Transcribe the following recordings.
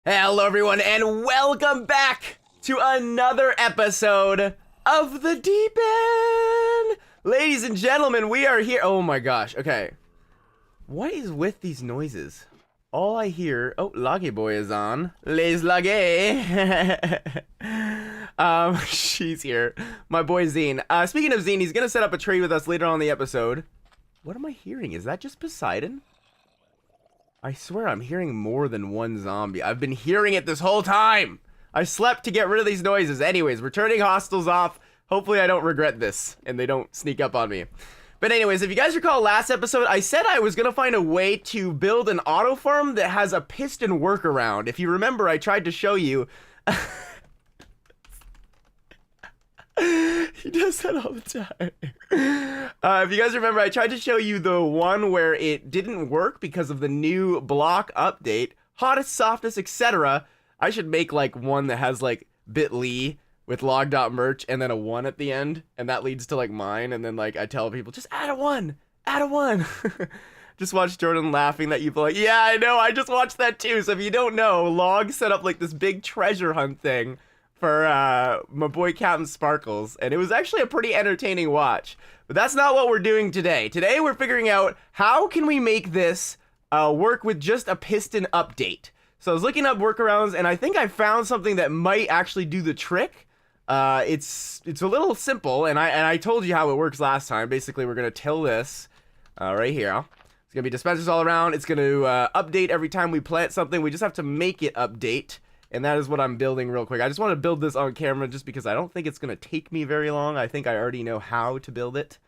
Hello everyone and welcome back to another episode of the Deep End. Ladies and gentlemen, we are here. Oh my gosh, okay. What is with these noises? All I hear, oh, Laggy Boy is on. Les Laggy. She's here. My boy Zine. Speaking of Zine, he's gonna set up a trade with us later on in the episode. What am I hearing? Is that just Poseidon? I swear I'm hearing more than one zombie. I've been hearing it this whole time. I slept to get rid of these noises. Anyways, we're turning hostiles off. Hopefully I don't regret this and they don't sneak up on me. But anyways, if you guys recall last episode, I said I was gonna find a way to build an auto farm that has a piston workaround. If you remember, I tried to show you. He does that all the time. If you guys remember, I tried to show you the one where it didn't work because of the new block update, hottest, softest, etc. I should make like one that has like bit.ly with log.merch and then a 1 at the end, and that leads to like mine, and then like I tell people, just add a 1, add a 1. Just watch Jordan laughing that you've like, yeah, I know, I just watched that too. So if you don't know, Log set up like this big treasure hunt thing for my boy Captain Sparkles, and it was actually a pretty entertaining watch. But that's not what we're doing today. Today we're figuring out how can we make this work with just a piston update. So I was looking up workarounds, and I think I found something that might actually do the trick. It's a little simple, and I told you how it works last time. Basically, we're gonna till this right here. It's gonna be dispensers all around. It's gonna update every time we plant something. We just have to make it update. And that is what I'm building real quick. I just want to build this on camera just because I don't think it's going to take me very long. I think I already know how to build it.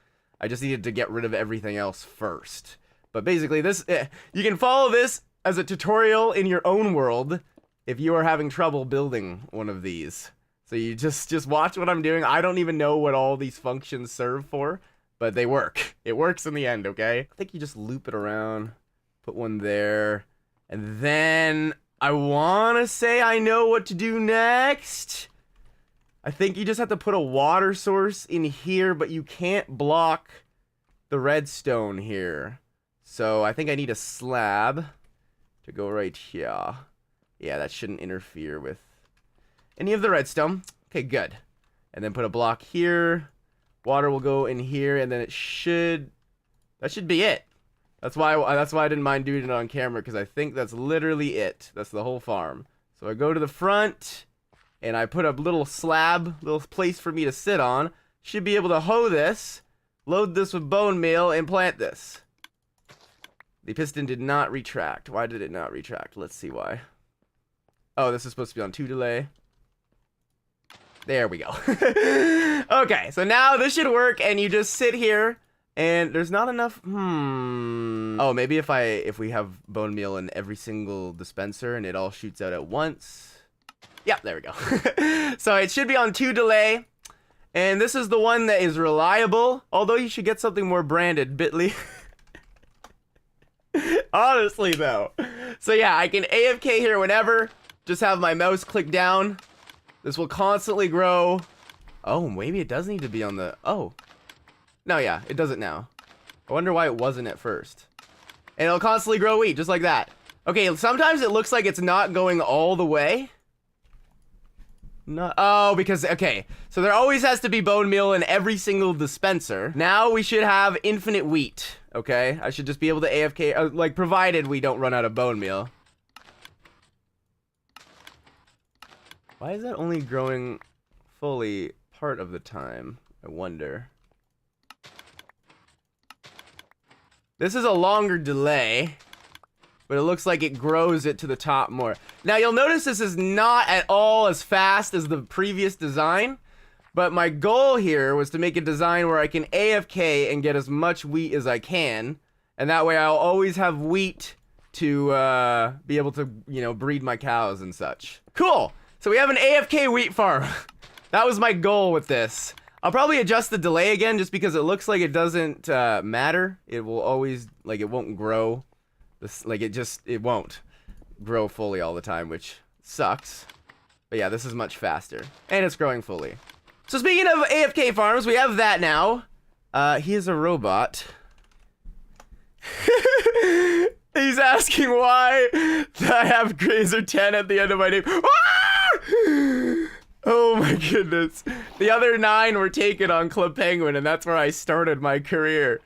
I just needed to get rid of everything else first. But basically, this you can follow this as a tutorial in your own world if you are having trouble building one of these. So you just watch what I'm doing. I don't even know what all these functions serve for, but they work. It works in the end, okay? I think you just loop it around, put one there, and then I want to say I know what to do next. I think you just have to put a water source in here, but you can't block the redstone here. So I think I need a slab to go right here. Yeah, that shouldn't interfere with any of the redstone. Okay, good. And then put a block here. Water will go in here, and then that should be it. That's why I didn't mind doing it on camera, because I think that's literally it. That's the whole farm. So I go to the front, and I put a little slab, little place for me to sit on. Should be able to hoe this, load this with bone meal, and plant this. The piston did not retract. Why did it not retract? Let's see why. Oh, this is supposed to be on 2 delay. There we go. Okay, so now this should work, and you just sit here. And there's not enough. Oh, maybe if we have bone meal in every single dispenser and it all shoots out at once. Yeah, there we go. So it should be on 2 delay. And this is the one that is reliable. Although you should get something more branded, bit.ly. Honestly, though. So yeah, I can AFK here whenever. Just have my mouse click down. This will constantly grow. Oh, maybe it does need to be on the. Oh. No, yeah, it does it now. I wonder why it wasn't at first. And it'll constantly grow wheat, just like that. Okay, sometimes it looks like it's not going all the way. No, oh, because, okay. So there always has to be bone meal in every single dispenser. Now we should have infinite wheat, okay? I should just be able to AFK, like, provided we don't run out of bone meal. Why is that only growing fully part of the time? I wonder. This is a longer delay, but it looks like it grows it to the top more. Now you'll notice this is not at all as fast as the previous design, but my goal here was to make a design where I can AFK and get as much wheat as I can, and that way I'll always have wheat to be able to, you know, breed my cows and such. Cool! So we have an AFK wheat farm. That was my goal with this. I'll probably adjust the delay again just because it looks like it doesn't matter. It will always, like, it won't grow. This, like, it won't grow fully all the time, which sucks. But yeah, this is much faster. And it's growing fully. So speaking of AFK farms, we have that now. He is a robot. He's asking why I have Grazer 10 at the end of my name. Ah! Oh my goodness. The other 9 were taken on Club Penguin, and that's where I started my career.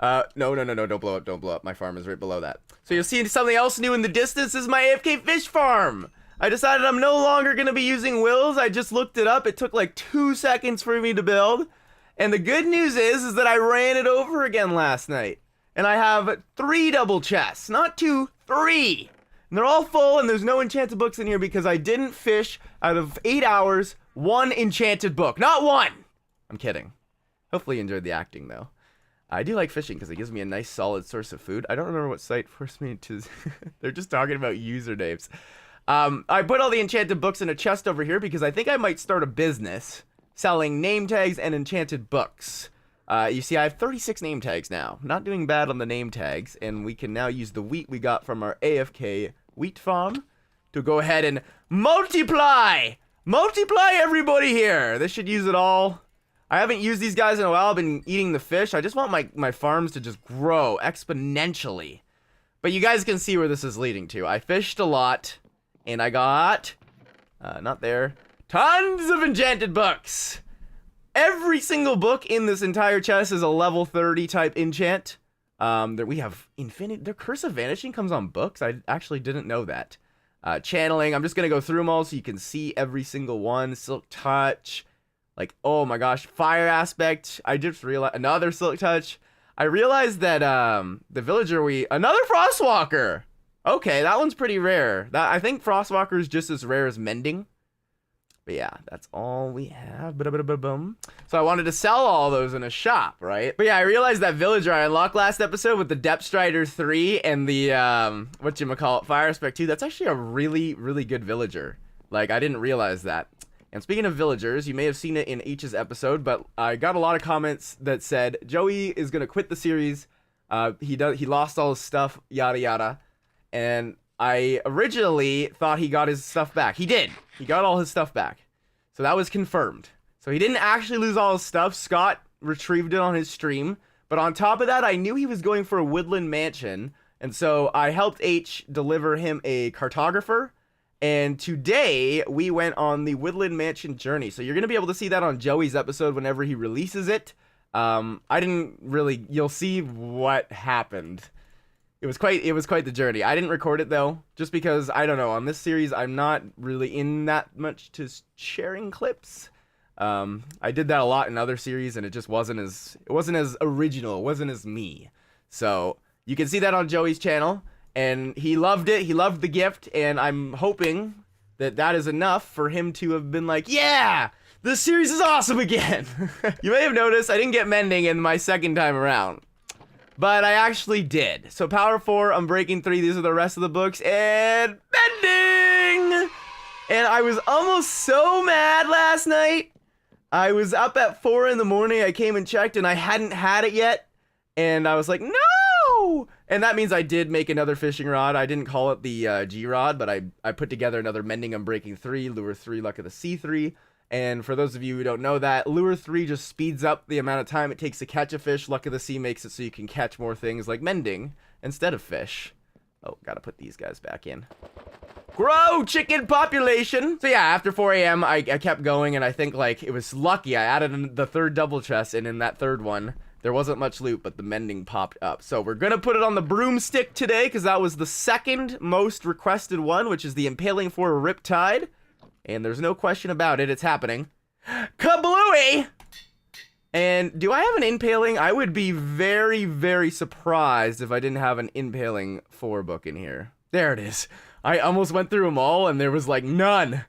No, don't blow up, don't blow up. My farm is right below that. So you'll see something else new in the distance. This is my Afk Fish Farm. I decided I'm no longer going to be using wills. I just looked it up. It took like 2 seconds for me to build. And the good news is that I ran it over again last night. And I have 3 double chests, not 2, 3. And they're all full, and there's no enchanted books in here because I didn't fish out of 8 hours 1 enchanted book. Not 1! I'm kidding. Hopefully you enjoyed the acting, though. I do like fishing because it gives me a nice solid source of food. I don't remember what site forced me to... They're just talking about usernames. I put all the enchanted books in a chest over here because I think I might start a business selling name tags and enchanted books. You see, I have 36 name tags now. Not doing bad on the name tags, and we can now use the wheat we got from our Afk Wheat Farm to go ahead and multiply! Multiply everybody here! This should use it all. I haven't used these guys in a while. I've been eating the fish. I just want my farms to just grow exponentially. But you guys can see where this is leading to. I fished a lot, and I got, not there, tons of enchanted books. Every single book in this entire chest is a level 30 type enchant. We have infinite, their Curse of Vanishing comes on books. I actually didn't know that. Channeling, I'm just going to go through them all so you can see every single one. Silk Touch. Like, oh my gosh, Fire Aspect. I just realized, another Silk Touch. I realized that, the villager another Frostwalker. Okay, that one's pretty rare. I think Frostwalker is just as rare as Mending. But yeah, that's all we have. Ba-da-ba-da-ba-bum. So I wanted to sell all those in a shop, right? But yeah, I realized that villager I unlocked last episode with the Depth Strider 3 and the, whatchamacallit, Fire Aspect 2. That's actually a really, really good villager. Like, I didn't realize that. And speaking of villagers, you may have seen it in H's episode, but I got a lot of comments that said, Joey is going to quit the series. He lost all his stuff, yada yada. And I originally thought he got his stuff back. He did. He got all his stuff back. So that was confirmed. So he didn't actually lose all his stuff. Scott retrieved it on his stream. But on top of that, I knew he was going for a Woodland mansion. And so I helped H deliver him a cartographer. And today, we went on the Woodland Mansion journey. So you're going to be able to see that on Joey's episode whenever he releases it. You'll see what happened. It was quite the journey. I didn't record it though, just because, I don't know, on this series, I'm not really in that much to sharing clips. I did that a lot in other series, and it just wasn't as original, it wasn't as me. So, you can see that on Joey's channel. And he loved it. He loved the gift. And I'm hoping that is enough for him to have been like, yeah, this series is awesome again. You may have noticed I didn't get Mending in my second time around. But I actually did. So Power 4, Unbreaking 3, these are the rest of the books. And Mending! And I was almost so mad last night. I was up at 4 in the morning. I came and checked and I hadn't had it yet. And I was like, no! And that means I did make another fishing rod. I didn't call it the G-Rod, but I put together another Mending Unbreaking 3, Lure 3, Luck of the Sea 3. And for those of you who don't know that, Lure 3 just speeds up the amount of time it takes to catch a fish. Luck of the Sea makes it so you can catch more things like Mending instead of fish. Oh, gotta put these guys back in. Grow chicken population! So yeah, after 4 a.m., I kept going, and I think, like, it was lucky. I added the third double chest, and in that third one, there wasn't much loot, but the Mending popped up. So we're gonna put it on the broomstick today, because that was the second most requested one, which is the Impaling for Riptide. And there's no question about it, it's happening. Kablooey! And do I have an Impaling? I would be very, very surprised if I didn't have an Impaling 4 book in here. There it is. I almost went through them all, and there was, like, none.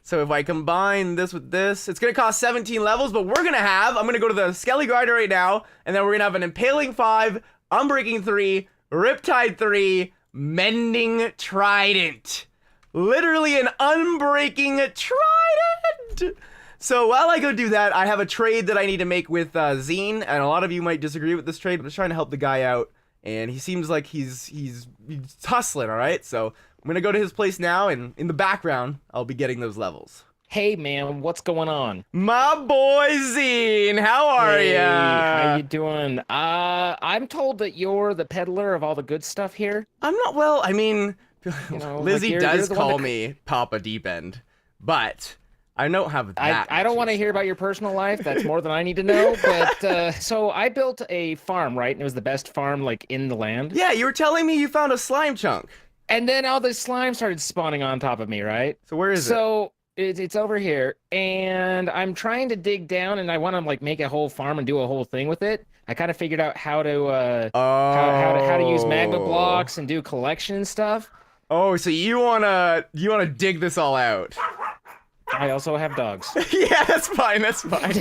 So if I combine this with this, it's gonna cost 17 levels, but we're gonna have, I'm gonna go to the Skelly Grinder right now, and then we're gonna have an Impaling 5, Unbreaking 3, Riptide 3, Mending Trident. Literally an Unbreaking Trident! So while I go do that, I have a trade that I need to make with Zine, and a lot of you might disagree with this trade, but I'm just trying to help the guy out, and he seems like he's hustling, alright? So I'm gonna go to his place now, and in the background, I'll be getting those levels. Hey man, what's going on? My boy Zine, how are Hey, how ya? you doing? I'm told that you're the peddler of all the good stuff here. I'm not well, I mean, You know, like Lizzie you're does the one call that me Papa Deep End, but I don't have I that I much don't want to hear history. about your personal life. That's more than I need to know. But so I built a farm, right? And it was the best farm like in the land. Yeah, you were telling me you found a slime chunk. And then all this slime started spawning on top of me, right? So where is it? So it's over here, and I'm trying to dig down, and I want to like make a whole farm and do a whole thing with it. I kind of figured out how to how to use magma Oh. blocks and do collection and stuff. Oh, so you wanna dig this all out. I also have dogs. Yeah, that's fine, that's fine.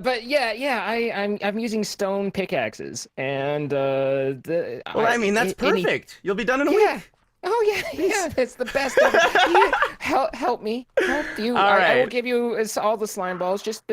But I'm using stone pickaxes, and Well, I mean, that's perfect. You'll be done in a yeah. week. Oh yeah, it's the best ever. Help me, help you. All I will right. give you all the slime balls. Just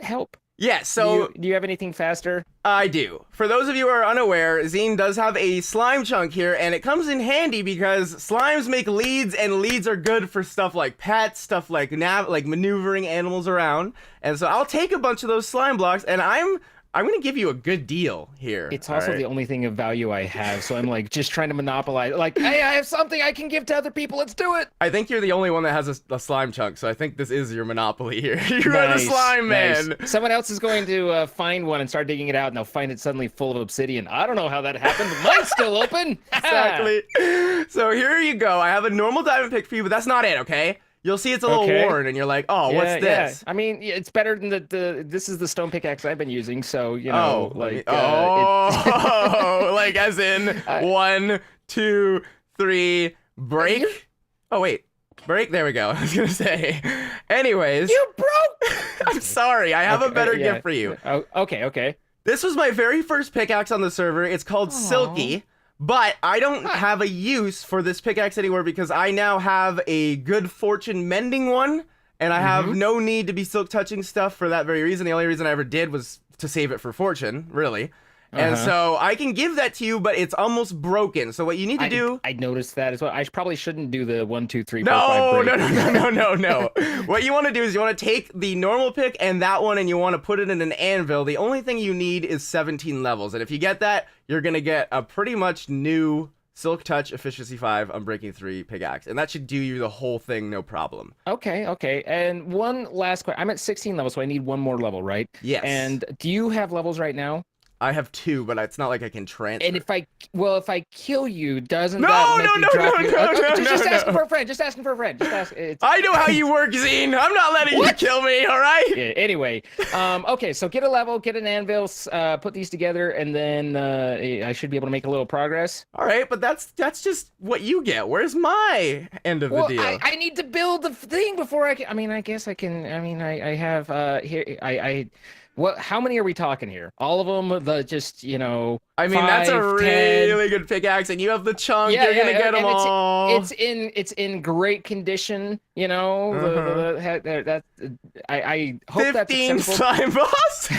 help. Yeah, so Do you have anything faster? I do. For those of you who are unaware, Zine does have a slime chunk here, and it comes in handy because slimes make leads, and leads are good for stuff like pets, stuff like like maneuvering animals around. And so I'll take a bunch of those slime blocks, and I'm gonna give you a good deal here. It's All also right. the only thing of value I have, so I'm like just trying to monopolize. Like, hey, I have something I can give to other people. Let's do it. I think you're the only one that has a slime chunk, so I think this is your monopoly here. You are the Nice, slime nice. man. Someone else is going to find one and start digging it out, and they'll find it suddenly full of obsidian. I don't know how that happened, but mine's still open. Exactly. So here you go. I have a normal diamond pick for you, but that's not it, okay? You'll see it's a little Okay. worn, and you're like, oh, what's this? I mean, yeah, it's better than the. This is the stone pickaxe I've been using, so you Oh, know, like, oh, like as in I, 1, 2, 3, you break. Oh wait, break. There we go. I was gonna say. Anyways, you broke. I'm sorry. I have a Okay, better yeah. gift for you. Oh, okay. This was my very first pickaxe on the server. It's called Aw. Silky, but I don't Huh. have a use for this pickaxe anywhere because I now have a good fortune mending one, and I have no need to be silk touching stuff for that very reason. The only reason I ever did was to save it for fortune, really. And Uh-huh. so I can give that to you, but it's almost broken. So what you need to do. I noticed that as well. I probably shouldn't do the 1, 2, 3, 4, 5 No, break. no. What you want to do is you want to take the normal pick and that one and you want to put it in an anvil. The only thing you need is 17 levels. And if you get that, you're going to get a pretty much new Silk Touch Efficiency 5 Unbreaking 3 pickaxe. And that should do you the whole thing, no problem. Okay. And one last question. I'm at 16 levels, so I need one more level, right? Yes. And do you have levels right now? I have 2, but it's not like I can transfer. And if I kill you, doesn't No, that make no, me no, drop no, you? no, Okay, no, just no, asking no. for a friend. Just asking for a friend. Just ask. It's I know how you work, Zine. I'm not letting you kill me, all right? yeah, anyway. Okay, so get a level, get an anvil, put these together, and then I should be able to make a little progress. All right, but that's just what you get. Where's my end of the Well, deal? I need to build the thing before I can. I mean, I guess I can. I mean, I have here. What? How many are we talking here? All of them? The just I mean, that's a 5, 10. really good pickaxe, and you have the chunk. Yeah, You're gonna get them and all. it's in great condition. You know, I hope that's 15 acceptable. slime boss.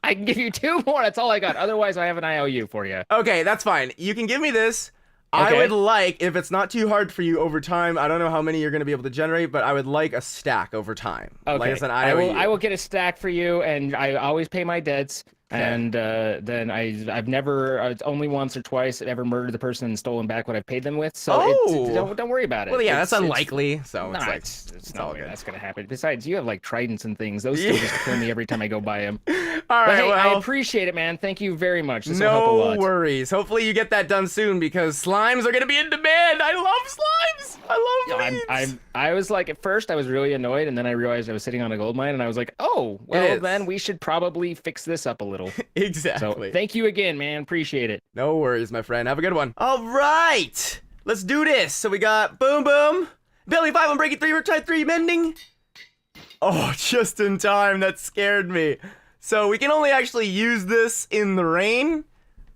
I can give you 2 more. That's all I got. Otherwise, I have an IOU for you. Okay, that's fine. You can give me this. I Okay. would like, if it's not too hard for you over time, I don't know how many you're gonna be able to generate, but I would like a stack over time. Okay. Like I said, I will get a stack for you, and I always pay my debts. Okay. And then I've never only once or twice ever murdered the person and stolen back what I've paid them with. So Oh. don't worry about it. Well, yeah, It's- that's it's- unlikely. So Nah, it's like it's it's no all way good. that's gonna happen. Besides, you have like tridents and things; those still Yeah. just kill me every time I go by them. All But right, hey, I well, appreciate it, man. Thank you very much. This will help a no lot. worries. Hopefully, you get that done soon because slimes are gonna be in demand. I love slimes. I love leads. I was like, at first I was really annoyed, and then I realized I was sitting on a gold mine, and I was like, oh, well, is. then we should probably fix this up a little. So Exactly. thank you again, man. Appreciate it. No worries, my friend. Have a good one. All right, let's do this. So we got boom, boom, Billy 5 on breaking 3, Riptide 3 mending. Oh, just in time. That scared me. So we can only actually use this in the rain.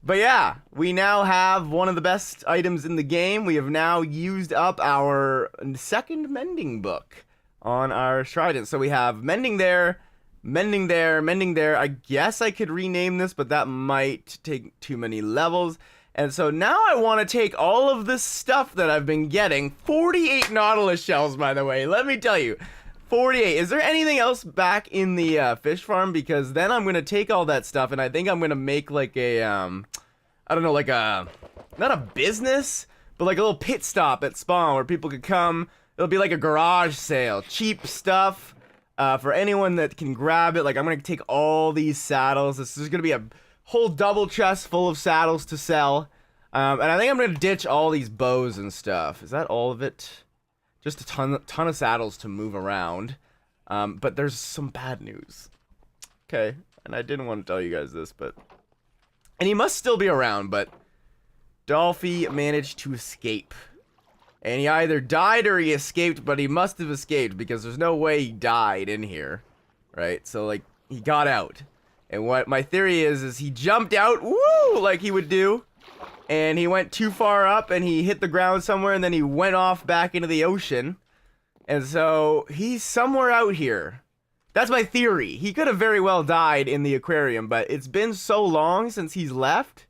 But yeah, we now have one of the best items in the game. We have now used up our second mending book on our trident. So we have mending there, mending there, mending there. I guess I could rename this, but that might take too many levels. And so now I want to take all of this stuff that I've been getting. 48 Nautilus shells, by the way. Let me tell you. 48. Is there anything else back in the fish farm? Because then I'm going to take all that stuff and I think I'm going to make like a, I don't know, like a, not a business, but like a little pit stop at spawn where people could come. It'll be like a garage sale. Cheap stuff for anyone that can grab it. Like I'm going to take all these saddles. This is going to be a whole double chest full of saddles to sell. And I think I'm going to ditch all these bows and stuff. Is that all of it? Just a ton of saddles to move around. But there's some bad news. Okay, and I didn't want to tell you guys this, but... And he must still be around, but... Dolphy managed to escape. And he either died or he escaped, but he must have escaped because there's no way he died in here. Right? So, like, he got out. And what my theory is he jumped out, woo, like he would do. And he went too far up and he hit the ground somewhere and then he went off back into the ocean. And so he's somewhere out here. That's my theory. He could have very well died in the aquarium, but it's been so long since he's left.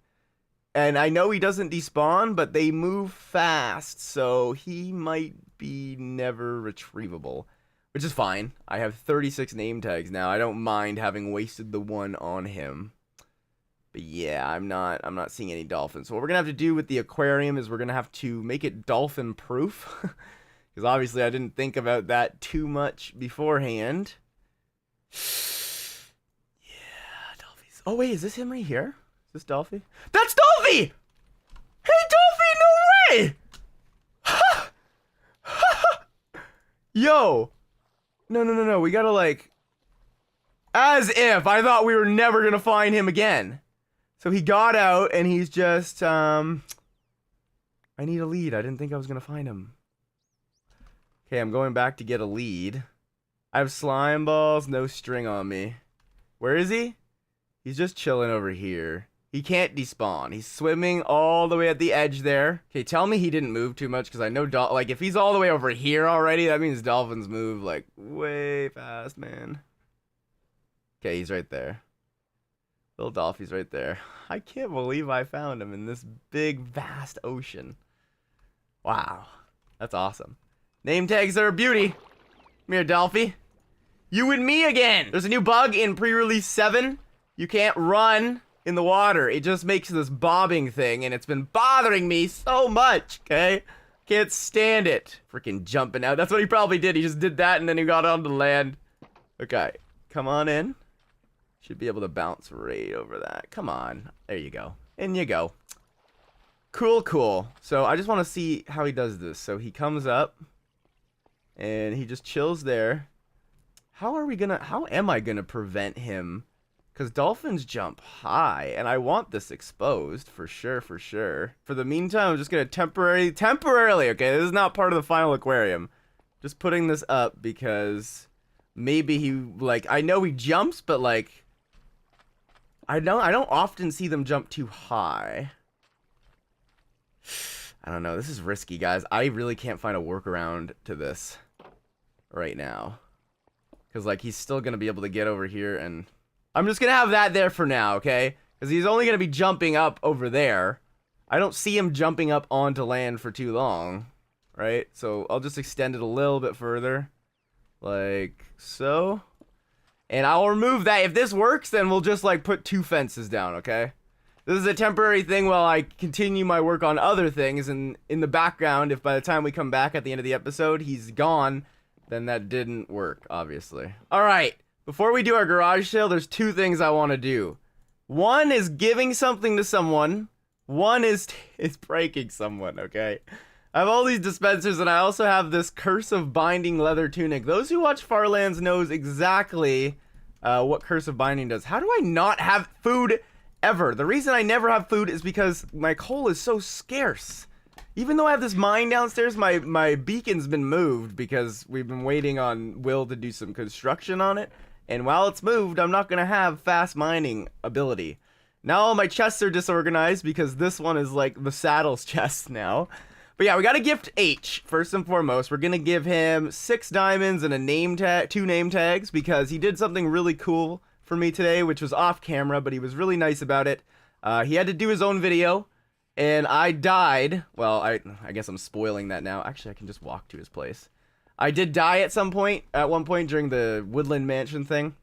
And I know he doesn't despawn, but they move fast. So he might be never retrievable, which is fine. I have 36 name tags now. I don't mind having wasted the one on him. But yeah, I'm not seeing any dolphins. So what we're gonna have to do with the aquarium is we're gonna have to make it dolphin proof. Because obviously I didn't think about that too much beforehand. Yeah, Dolphys. Oh wait, is this him right here? Is this Dolphy? That's Dolphy! Hey Dolphy, no way! Yo! No, we gotta like... As if I thought we were never gonna find him again. So he got out, and he's just, I need a lead. I didn't think I was gonna find him. Okay, I'm going back to get a lead. I have slime balls, no string on me. Where is he? He's just chilling over here. He can't despawn. He's swimming all the way at the edge there. Okay, tell me he didn't move too much, because I know, like, if he's all the way over here already, that means dolphins move, like, way fast, man. Okay, he's right there. Little Dolphy's right there. I can't believe I found him in this big, vast ocean. Wow. That's awesome. Name tags are a beauty. Come here, Dolphy. You and me again! There's a new bug in pre-release 7. You can't run in the water. It just makes this bobbing thing, and it's been bothering me so much, okay? Can't stand it. Freaking jumping out. That's what he probably did. He just did that, and then he got onto land. Okay. Come on in. Should be able to bounce right over that. Come on. There you go. In you go. Cool. So I just want to see how he does this. So he comes up and he just chills there. How am I gonna prevent him? Because dolphins jump high and I want this exposed for sure. For the meantime, I'm just gonna temporarily, okay, this is not part of the final aquarium. Just putting this up because maybe he, like, I know he jumps, but like, I don't often see them jump too high. I don't know. This is risky, guys. I really can't find a workaround to this right now. Because, like, he's still going to be able to get over here, and I'm just going to have that there for now, okay? Because he's only going to be jumping up over there. I don't see him jumping up onto land for too long, right? So I'll just extend it a little bit further. Like so. And I'll remove that. If this works, then we'll just like put 2 fences down, okay? This is a temporary thing while I continue my work on other things, and in the background, if by the time we come back at the end of the episode, he's gone, then that didn't work, obviously. Alright, before we do our garage sale, there's 2 things I want to do. One is giving something to someone. One is breaking someone, okay? I have all these dispensers, and I also have this Curse of Binding leather tunic. Those who watch Farlands knows exactly what Curse of Binding does. How do I not have food ever? The reason I never have food is because my coal is so scarce. Even though I have this mine downstairs, my beacon's been moved because we've been waiting on Will to do some construction on it. And while it's moved, I'm not going to have fast mining ability. Now all my chests are disorganized because this one is like the saddles chest now. But yeah, we got to gift H, first and foremost. We're going to give him 6 diamonds and a name tag, 2 name tags, because he did something really cool for me today, which was off camera, but he was really nice about it. He had to do his own video, and I died. Well, I guess I'm spoiling that now. Actually, I can just walk to his place. I did die at one point during the Woodland mansion thing.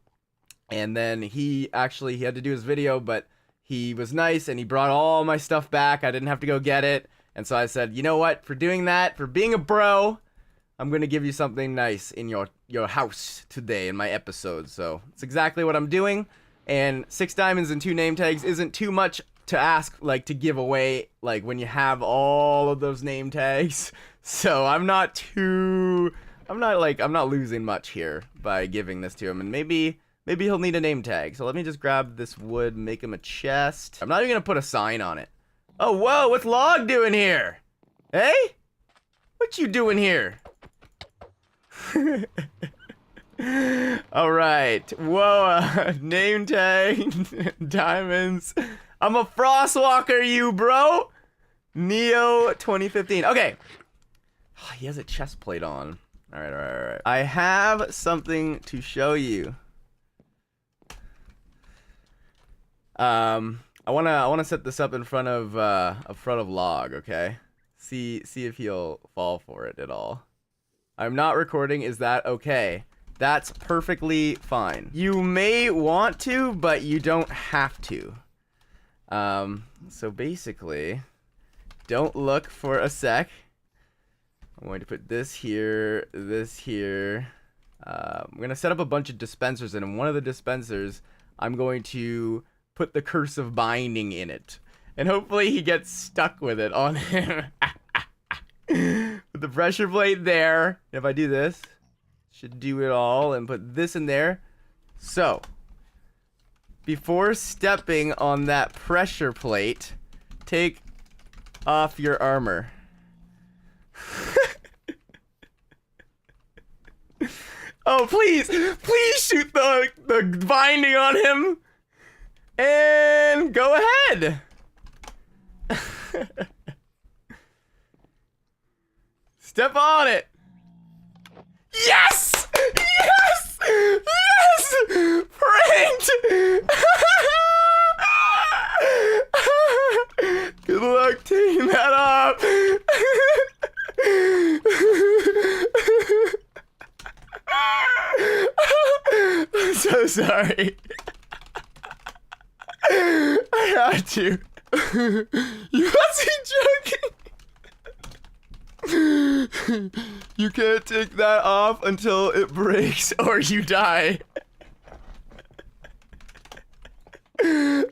And then he had to do his video, but he was nice and he brought all my stuff back. I didn't have to go get it. And so I said, you know what? For doing that, for being a bro, I'm going to give you something nice in your house today in my episode. So it's exactly what I'm doing. And 6 diamonds and 2 name tags isn't too much to ask, like, to give away, like, when you have all of those name tags. So I'm not losing much here by giving this to him. And maybe he'll need a name tag. So let me just grab this wood, make him a chest. I'm not even gonna put a sign on it. Oh, whoa, what's Log doing here? Hey? What you doing here? All right. Whoa, name tag, diamonds. I'm a Frostwalker, you bro. Neo 2015. Okay. Oh, he has a chest plate on. All right. I have something to show you. I wanna set this up in front of Log, okay? See if he'll fall for it at all. I'm not recording. Is that okay? That's perfectly fine. You may want to, but you don't have to. So basically, don't look for a sec. I'm going to put this here, this here. I'm gonna set up a bunch of dispensers, and in one of the dispensers, I'm going to put the curse of binding in it. And hopefully he gets stuck with it on him. Put the pressure plate there. If I do this, should do it all, and put this in there. So, before stepping on that pressure plate, take off your armor. Oh, please shoot the binding on him. And go ahead. Step on it. Yes! Yes! Yes! Pranked! Good luck taking that off. I'm so sorry. I had to. You wasn't joking. You can't take that off until it breaks or you die. I'm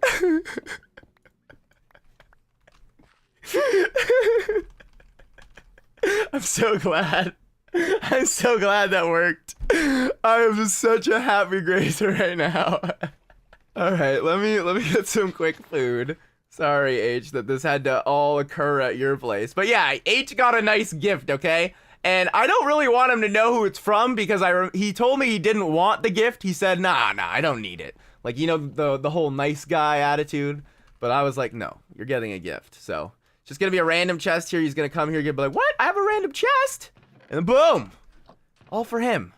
so glad. I'm so glad that worked. I am such a happy gracer right now. All right, let me get some quick food. Sorry, H, that this had to all occur at your place. But yeah, H got a nice gift, okay? And I don't really want him to know who it's from because he told me he didn't want the gift. He said, nah, I don't need it. Like, you know, the whole nice guy attitude. But I was like, no, you're getting a gift. So, it's just gonna be a random chest here. He's gonna come here and be like, what? I have a random chest? And then boom! All for him.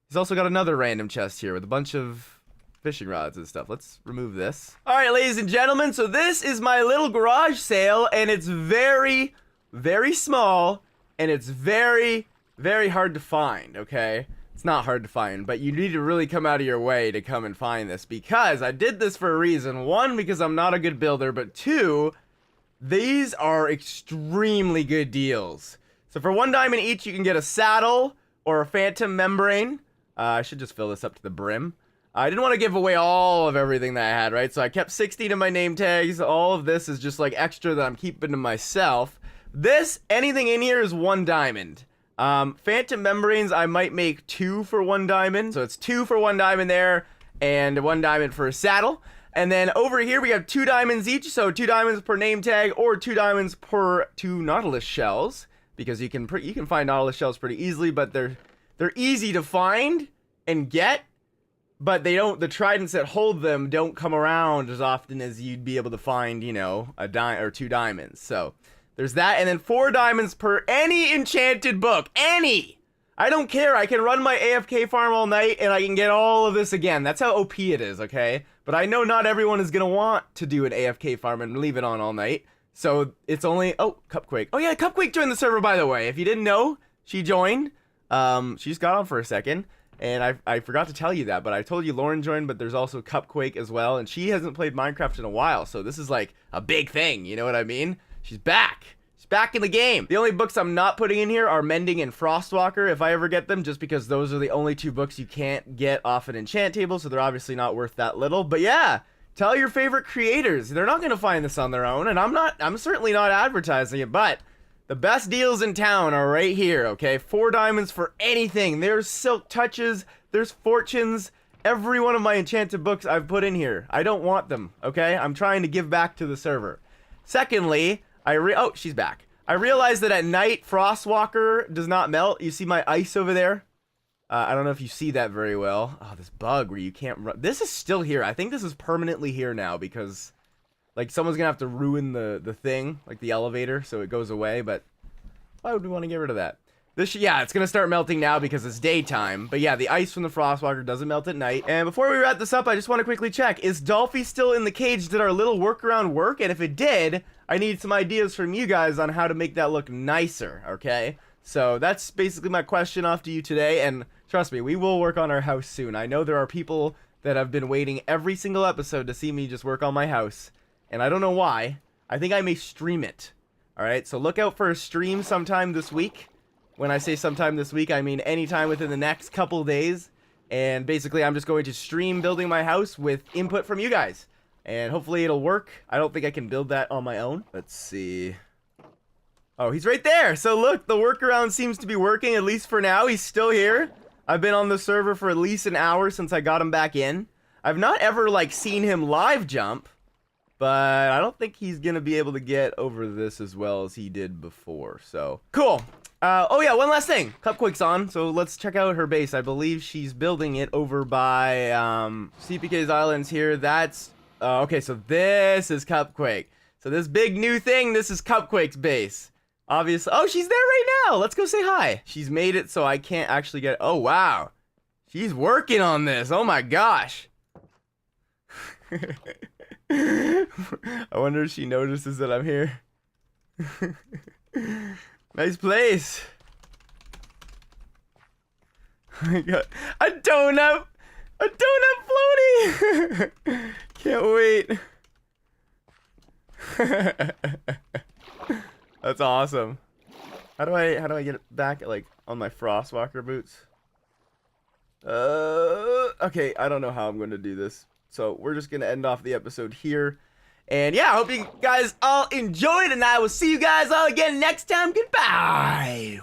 He's also got another random chest here with a bunch of fishing rods and stuff. Let's remove this. All right, ladies and gentlemen, so this is my little garage sale, and it's very, very small, and it's very, very hard to find, okay? It's not hard to find, but you need to really come out of your way to come and find this, because I did this for a reason. 1, because I'm not a good builder, but 2, these are extremely good deals. So for 1 diamond each, you can get a saddle or a phantom membrane. I should just fill this up to the brim. I didn't want to give away all of everything that I had, right? So I kept 16 of my name tags. All of this is just like extra that I'm keeping to myself. Anything in here is 1 diamond. Phantom membranes, I might make 2 for 1 diamond. So it's 2 for 1 diamond there, and 1 diamond for a saddle. And then over here we have 2 diamonds each, so 2 diamonds per name tag, or 2 diamonds per 2 Nautilus shells, because you can find Nautilus shells pretty easily, but they're easy to find and get. But the tridents that hold them don't come around as often as you'd be able to find, you know, a 2 diamonds. So there's that, and then 4 diamonds per any enchanted book. Any! I don't care. I can run my Afk farm all night, and I can get all of this again. That's how OP it is, okay? But I know not everyone is going to want to do an Afk farm and leave it on all night. So it's only, oh, Cupquake. Oh yeah, Cupquake joined the server, by the way. If you didn't know, she joined. She just got on for a second. And I forgot to tell you that, but I told you Lauren joined, but there's also Cupquake as well. And she hasn't played Minecraft in a while, so this is like a big thing, you know what I mean? She's back. She's back in the game. The only books I'm not putting in here are Mending and Frostwalker, if I ever get them, just because those are the only 2 books you can't get off an enchant table, so they're obviously not worth that little. But yeah, tell your favorite creators. They're not gonna find this on their own, and I'm certainly not advertising it, but the best deals in town are right here, okay? 4 diamonds for anything. There's Silk Touches, there's Fortunes, every one of my enchanted books I've put in here. I don't want them, okay? I'm trying to give back to the server. Secondly, oh, she's back. I realized that at night, Frostwalker does not melt. You see my ice over there? I don't know if you see that very well. Oh, this bug where you can't run. This is still here. I think this is permanently here now because, like, someone's gonna have to ruin the thing, like the elevator, so it goes away, but why would we want to get rid of that? Yeah, it's gonna start melting now because it's daytime, but yeah, the ice from the Frostwalker doesn't melt at night. And before we wrap this up, I just want to quickly check, is Dolphy still in the cage? Did our little workaround work? And if it did, I need some ideas from you guys on how to make that look nicer, okay? So that's basically my question off to you today, and trust me, we will work on our house soon. I know there are people that have been waiting every single episode to see me just work on my house, and I don't know why. I think I may stream it. Alright, so look out for a stream sometime this week. When I say sometime this week, I mean anytime within the next couple days. And basically, I'm just going to stream building my house with input from you guys. And hopefully it'll work. I don't think I can build that on my own. Let's see. Oh, he's right there. So look, the workaround seems to be working, at least for now. He's still here. I've been on the server for at least an hour since I got him back in. I've not ever, like, seen him live jump. But I don't think he's gonna be able to get over this as well as he did before, so. Cool. Oh yeah, one last thing. Cupquake's on, so let's check out her base. I believe she's building it over by, CPK's Islands here. That's, okay, so this is Cupquake. So this big new thing, this is Cupquake's base. Obviously, oh, she's there right now. Let's go say hi. She's made it so I can't actually get, oh wow. She's working on this, oh my gosh. I wonder if she notices that I'm here. Nice place. Oh my god. A donut! A donut floaty! Can't wait. That's awesome. How do I get it back, like, on my Frostwalker boots? Okay, I don't know how I'm going to do this. So we're just going to end off the episode here. And yeah, I hope you guys all enjoyed, and I will see you guys all again next time. Goodbye.